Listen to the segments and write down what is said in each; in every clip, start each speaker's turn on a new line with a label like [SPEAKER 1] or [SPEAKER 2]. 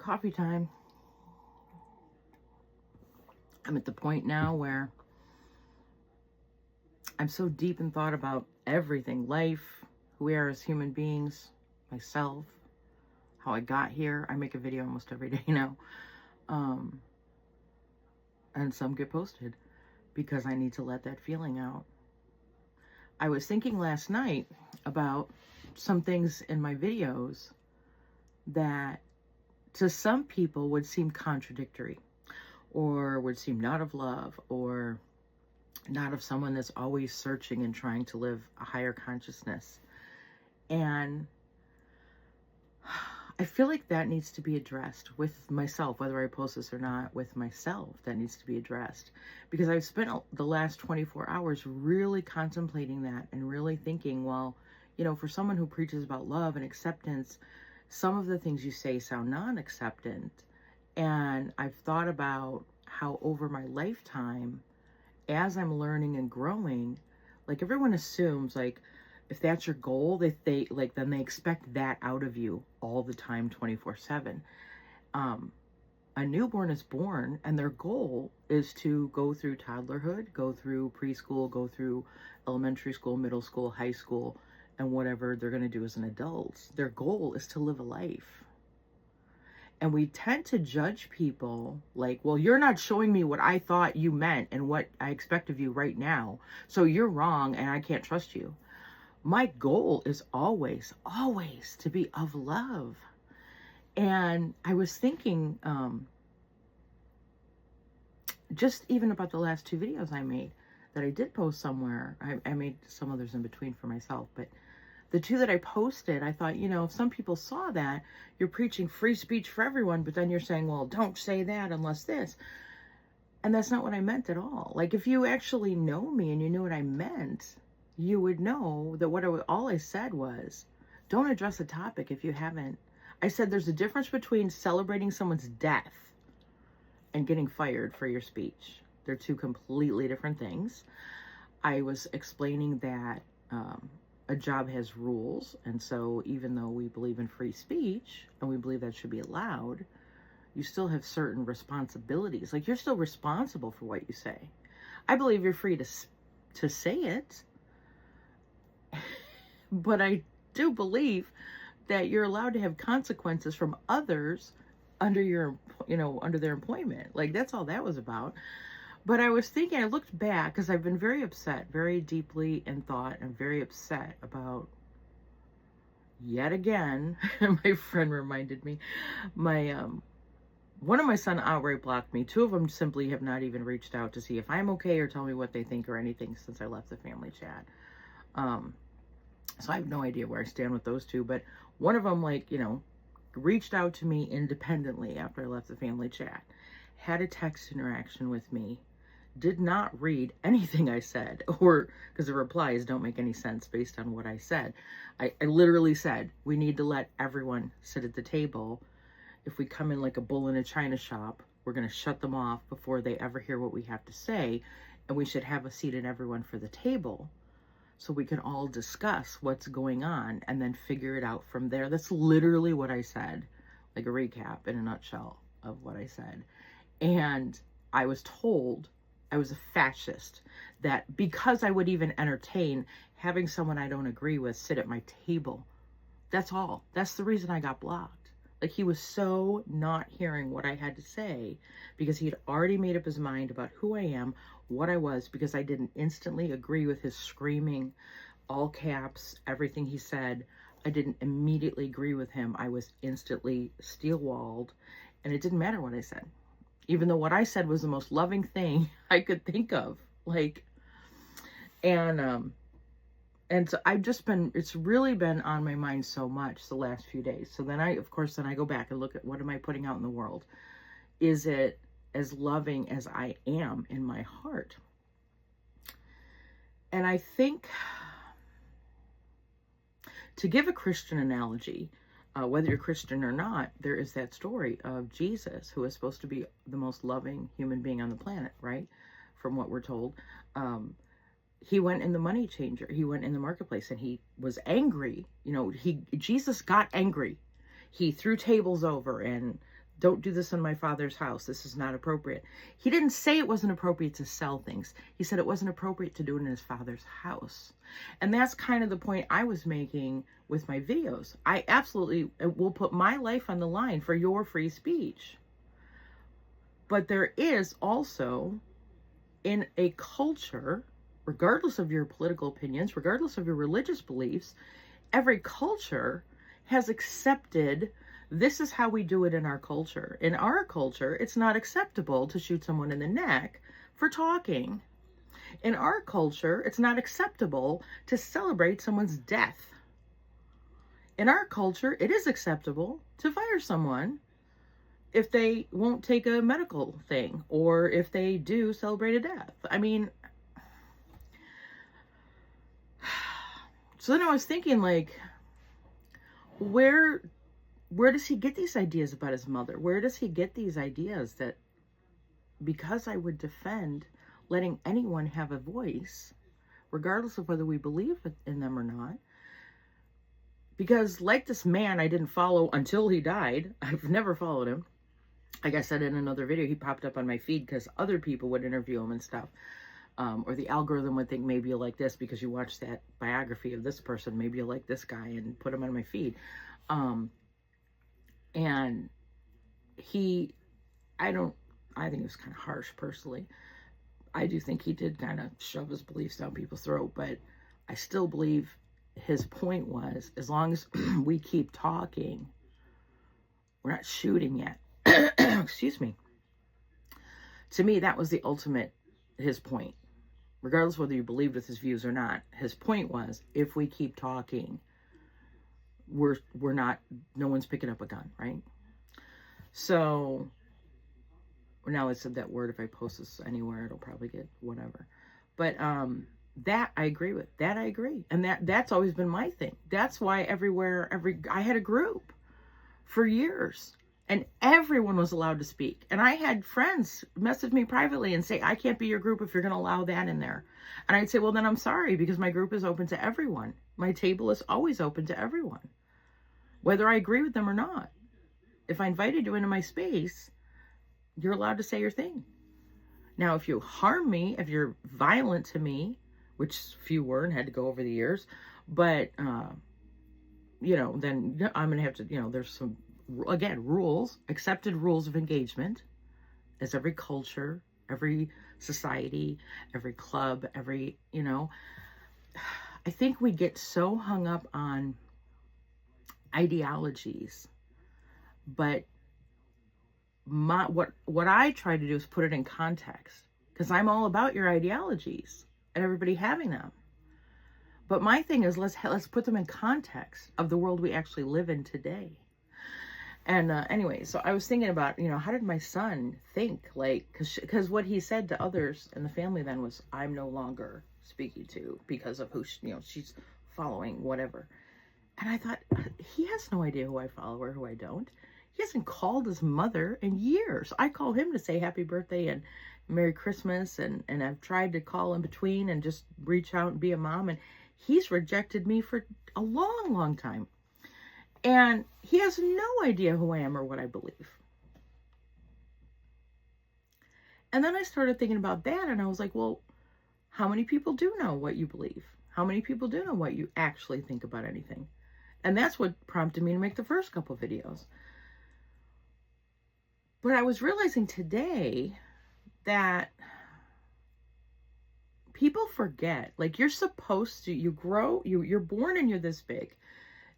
[SPEAKER 1] coffee time. I'm at the point now where I'm so deep in thought about everything, life, who we are as human beings, myself, how I got here. I make a video almost every day now. And some get posted because I need to let that feeling out. I was thinking last night about some things in my videos that to some people would seem contradictory, or would seem not of love, or not of someone that's always searching and trying to live a higher consciousness. And I feel like that needs to be addressed with myself, whether I post this or not, with myself, that needs to be addressed. Because I've spent the last 24 hours really contemplating that and really thinking, well, you know, for someone who preaches about love and acceptance, some of the things you say sound non-acceptant. And I've thought about how over my lifetime, as I'm learning and growing, like everyone assumes, like, if that's your goal, then they expect that out of you all the time, 24/7. A newborn is born and their goal is to go through toddlerhood, go through preschool, go through elementary school, middle school, high school, and whatever they're going to do as an adult. Their goal is to live a life. And we tend to judge people like, well, you're not showing me what I thought you meant and what I expect of you right now. So you're wrong and I can't trust you. My goal is always, always to be of love. And I was thinking, just even about the last 2 videos I made that I did post somewhere. I made some others in between for myself, but the 2 that I posted, I thought, you know, if some people saw that, you're preaching free speech for everyone, but then you're saying, well, don't say that unless this. And that's not what I meant at all. Like, if you actually know me and you knew what I meant, you would know that all I said was, don't address a topic if you haven't. I said there's a difference between celebrating someone's death and getting fired for your speech. They're 2 completely different things. I was explaining that a job has rules, and so even though we believe in free speech and we believe that should be allowed, you still have certain responsibilities. Like, you're still responsible for what you say. I believe you're free to say it, but I do believe that you're allowed to have consequences from others under under their employment. Like, that's all that was about. But I was thinking, I looked back, because I've been very upset, very deeply in thought, and very upset about, yet again, my friend reminded me, one of my son outright blocked me. 2 of them simply have not even reached out to see if I'm okay or tell me what they think or anything since I left the family chat. So I have no idea where I stand with those 2, but one of them, reached out to me independently after I left the family chat, had a text interaction with me, did not read anything I said, or because the replies don't make any sense based on what I said. I literally said, we need to let everyone sit at the table. If we come in like a bull in a china shop, we're going to shut them off before they ever hear what we have to say. And we should have a seat at everyone for the table so we can all discuss what's going on and then figure it out from there. That's literally what I said, like a recap in a nutshell of what I said. And I was told I was a fascist, that because I would even entertain having someone I don't agree with sit at my table. That's all. That's the reason I got blocked. Like, he was so not hearing what I had to say because he had already made up his mind about who I am, what I was, because I didn't instantly agree with his screaming, all caps, everything he said. I didn't immediately agree with him. I was instantly steel-walled, and it didn't matter what I said. Even though what I said was the most loving thing I could think of. And so it's really been on my mind so much the last few days. So then I go back and look at, what am I putting out in the world? Is it as loving as I am in my heart? And I think, to give a Christian analogy, whether you're Christian or not, there is that story of Jesus, who is supposed to be the most loving human being on the planet, right? From what we're told. He went in the money changer. He went in the marketplace and he was angry. Jesus got angry. He threw tables over and Don't do this in my father's house. This is not appropriate. He didn't say it wasn't appropriate to sell things. He said it wasn't appropriate to do it in his father's house. And that's kind of the point I was making with my videos. I absolutely will put my life on the line for your free speech. But there is also, in a culture, regardless of your political opinions, regardless of your religious beliefs, every culture has accepted this is how we do it in our culture. In our culture, it's not acceptable to shoot someone in the neck for talking. In our culture, it's not acceptable to celebrate someone's death. In our culture, it is acceptable to fire someone if they won't take a medical thing or if they do celebrate a death. I mean, so then I was thinking, like, where does he get these ideas about his mother? Where does he get these ideas that because I would defend letting anyone have a voice, regardless of whether we believe in them or not? Because like this man I didn't follow until he died, I've never followed him. Like I said in another video, he popped up on my feed because other people would interview him and stuff. Or the algorithm would think maybe you like this because you watched that biography of this person. Maybe you like this guy, and put him on my feed. And I think it was kind of harsh personally. I do think he did kind of shove his beliefs down people's throat, but I still believe his point was, as long as we keep talking, we're not shooting yet. Excuse me. To me, that was the ultimate, his point. Regardless whether you believed with his views or not, his point was, if we keep talking, we're not, no one's picking up a gun, right? So now I said that word, if I post this anywhere, it'll probably get whatever. But that I agree with. That I agree. And that's always been my thing. That's why I had a group for years, and everyone was allowed to speak. And I had friends message me privately and say, I can't be your group if you're going to allow that in there. And I'd say, well, then I'm sorry, because my group is open to everyone. My table is always open to everyone, whether I agree with them or not. If I invited you into my space, you're allowed to say your thing. Now, if you harm me, if you're violent to me, which few were and had to go over the years, but, then I'm going to have to, there's some, again, rules, accepted rules of engagement, as every culture, every society, every club, I think we get so hung up on ideologies, but what I try to do is put it in context, because I'm all about your ideologies and everybody having them. But my thing is, let's put them in context of the world we actually live in today. And anyway, so I was thinking about, how did my son think? Like, because what he said to others in the family then was, I'm no longer speaking to because of who, she's following, whatever. And I thought, he has no idea who I follow or who I don't. He hasn't called his mother in years. I call him to say happy birthday and Merry Christmas. And I've tried to call in between and just reach out and be a mom. And he's rejected me for a long, long time. And he has no idea who I am or what I believe. And then I started thinking about that, and I was like, well, how many people do know what you believe? How many people do know what you actually think about anything? And that's what prompted me to make the first couple videos. But I was realizing today that people forget, like, you're supposed to, you're born and you're this big.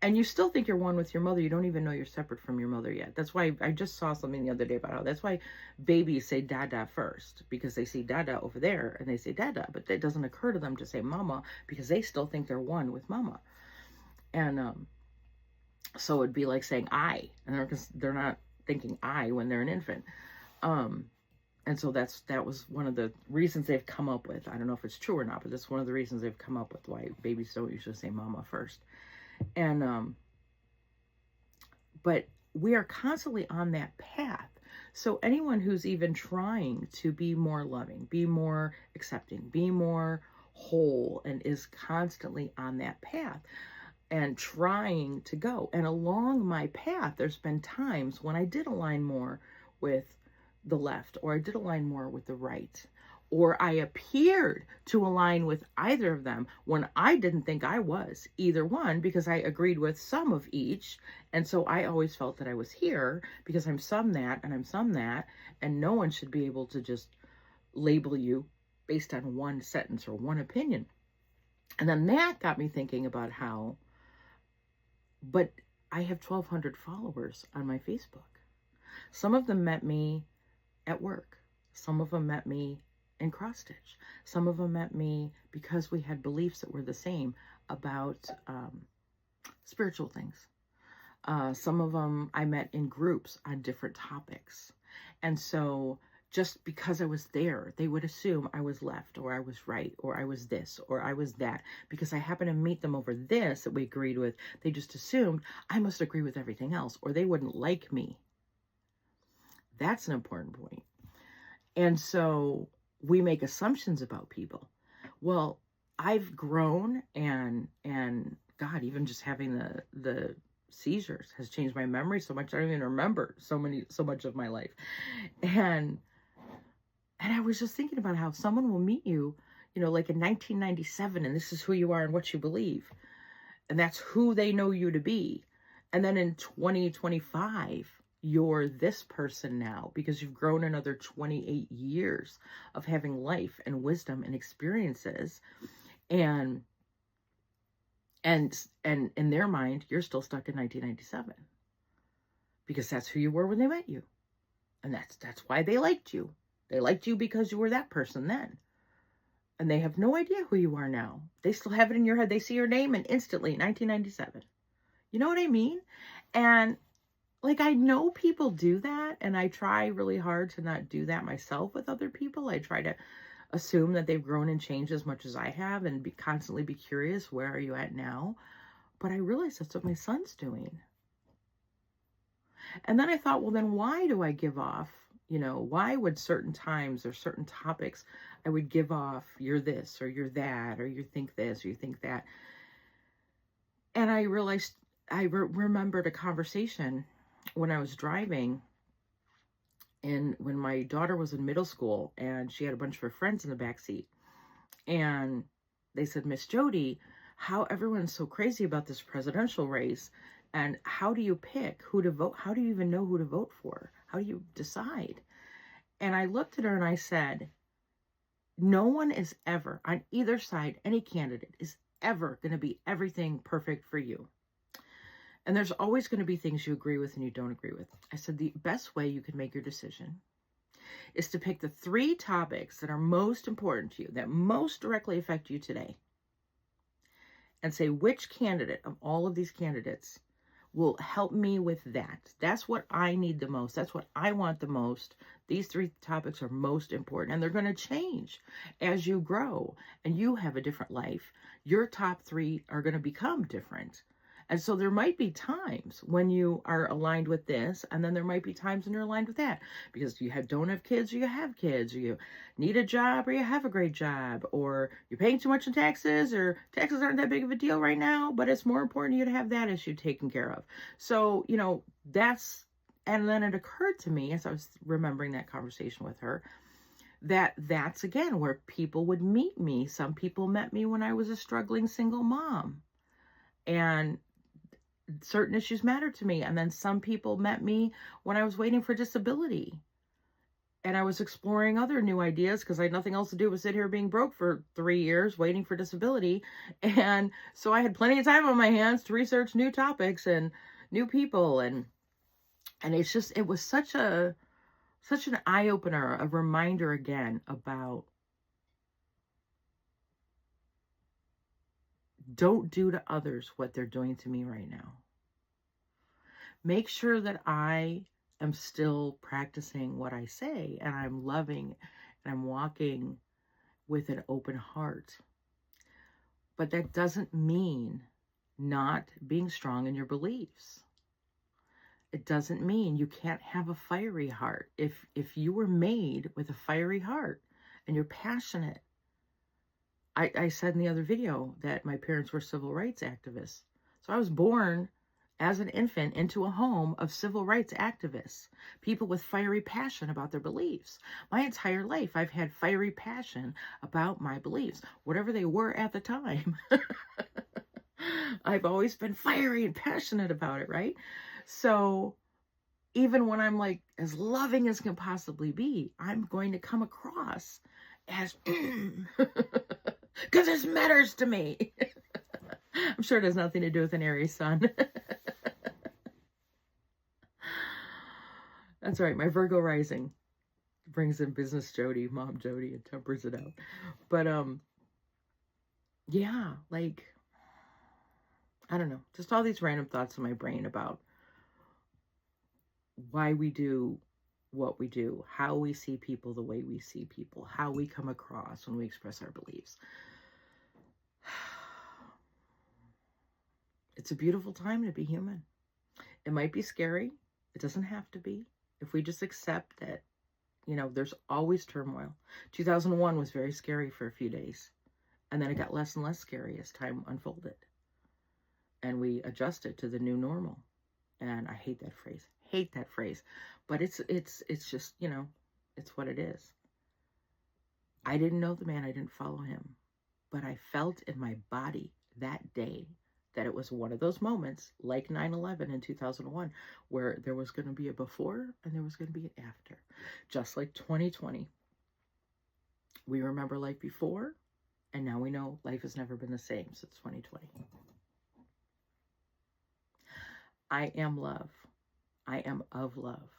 [SPEAKER 1] And you still think you're one with your mother. You don't even know you're separate from your mother yet. That's why I just saw something the other day about how that's why babies say dada first, because they see dada over there and they say dada, but it doesn't occur to them to say mama because they still think they're one with mama. And so it'd be like saying I, and they're not thinking I when they're an infant. And so that was one of the reasons they've come up with. I don't know if it's true or not, but that's one of the reasons they've come up with why babies don't usually say mama first. And, but we are constantly on that path. So anyone who's even trying to be more loving, be more accepting, be more whole, and is constantly on that path. and trying to go. And along my path, there's been times when I did align more with the left, or I did align more with the right, or I appeared to align with either of them when I didn't think I was either one, because I agreed with some of each. And so I always felt that I was here because I'm some that and I'm some that, and no one should be able to just label you based on one sentence or one opinion. And then that got me thinking about how, but I have 1,200 followers on my Facebook. Some of them met me at work. Some of them met me in cross stitch. Some of them met me because we had beliefs that were the same about spiritual things. Some of them I met in groups on different topics. And so just because I was there, they would assume I was left, or I was right, or I was this, or I was that. Because I happened to meet them over this that we agreed with, they just assumed I must agree with everything else, or they wouldn't like me. That's an important point. And so we make assumptions about people. Well, I've grown, and God, even just having the seizures has changed my memory so much I don't even remember so much of my life. And I was just thinking about how someone will meet you, like in 1997, and this is who you are and what you believe. And that's who they know you to be. And then in 2025, you're this person now because you've grown another 28 years of having life and wisdom and experiences. And in their mind, you're still stuck in 1997 because that's who you were when they met you. And that's why they liked you. They liked you because you were that person then. And they have no idea who you are now. They still have it in your head. They see your name and instantly, 1997. You know what I mean? And like, I know people do that, and I try really hard to not do that myself with other people. I try to assume that they've grown and changed as much as I have, and constantly be curious, where are you at now? But I realize that's what my son's doing. And then I thought, well, then why do I give off, why would certain times or certain topics, I would give off, you're this, or you're that, or you think this, or you think that. And I realized, I remembered a conversation when I was driving, and when my daughter was in middle school, and she had a bunch of her friends in the back seat, and they said, Miss Jodi, how everyone's so crazy about this presidential race, and how do you pick who to vote? How do you even know who to vote for? How do you decide? And I looked at her and I said, no one is ever, on either side, any candidate is ever going to be everything perfect for you. And there's always going to be things you agree with and you don't agree with. I said the best way you can make your decision is to pick the 3 topics that are most important to you, that most directly affect you today, and say which candidate of all of these candidates will help me with that. That's what I need the most. That's what I want the most. These 3 topics are most important, and they're going to change as you grow and you have a different life. Your top 3 are going to become different. And so there might be times when you are aligned with this, and then there might be times when you're aligned with that, because you don't have kids, or you have kids, or you need a job, or you have a great job, or you're paying too much in taxes, or taxes aren't that big of a deal right now, but it's more important to you to have that issue taken care of. So, and then it occurred to me as I was remembering that conversation with her, that's again where people would meet me. Some people met me when I was a struggling single mom, and certain issues matter to me. And then some people met me when I was waiting for disability, and I was exploring other new ideas because I had nothing else to do but sit here being broke for 3 years waiting for disability. And so I had plenty of time on my hands to research new topics and new people. And it was such an eye-opener, a reminder again about don't do to others what they're doing to me right now. Make sure that I am still practicing what I say, and I'm loving, and I'm walking with an open heart. But that doesn't mean not being strong in your beliefs. It doesn't mean you can't have a fiery heart. If you were made with a fiery heart and you're passionate. I said in the other video that my parents were civil rights activists. So I was born as an infant into a home of civil rights activists, people with fiery passion about their beliefs. My entire life, I've had fiery passion about my beliefs, whatever they were at the time. I've always been fiery and passionate about it, right? So even when I'm like as loving as can possibly be, I'm going to come across as, because this matters to me. I'm sure it has nothing to do with an Aries sun. That's right. My Virgo rising brings in business Jody, mom Jody, and tempers it out. But, yeah, like, I don't know. Just all these random thoughts in my brain about why we do what we do, how we see people the way we see people, how we come across when we express our beliefs. It's a beautiful time to be human. It might be scary. It doesn't have to be. If we just accept that, you know, there's always turmoil. 2001 was very scary for a few days. And then it got less and less scary as time unfolded. And we adjusted to the new normal. And I hate that phrase. Hate that phrase. But it's just, you know, it's what it is. I didn't know the man. I didn't follow him. But I felt in my body that day that it was one of those moments, like 9/11 in 2001, where there was going to be a before and there was going to be an after. Just like 2020. We remember life before, and now we know life has never been the same since 2020. I am love. I am of love.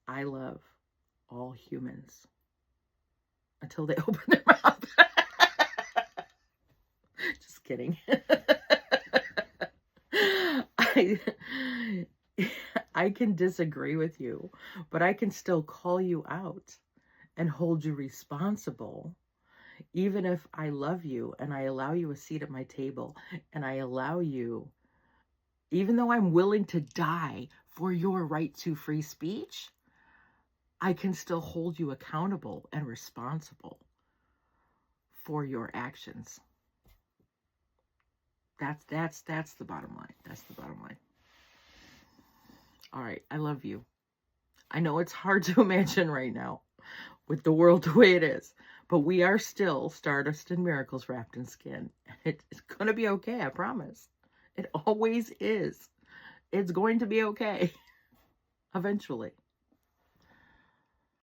[SPEAKER 1] I love all humans until they open their mouth. Just kidding. I can disagree with you, but I can still call you out and hold you responsible, even if I love you and I allow you a seat at my table and I allow you, even though I'm willing to die for your right to free speech, I can still hold you accountable and responsible for your actions. That's the bottom line. That's the bottom line. All right. I love you. I know it's hard to imagine right now with the world the way it is, but we are still stardust and miracles wrapped in skin. It's going to be okay. I promise. It always is. It's going to be okay. Eventually.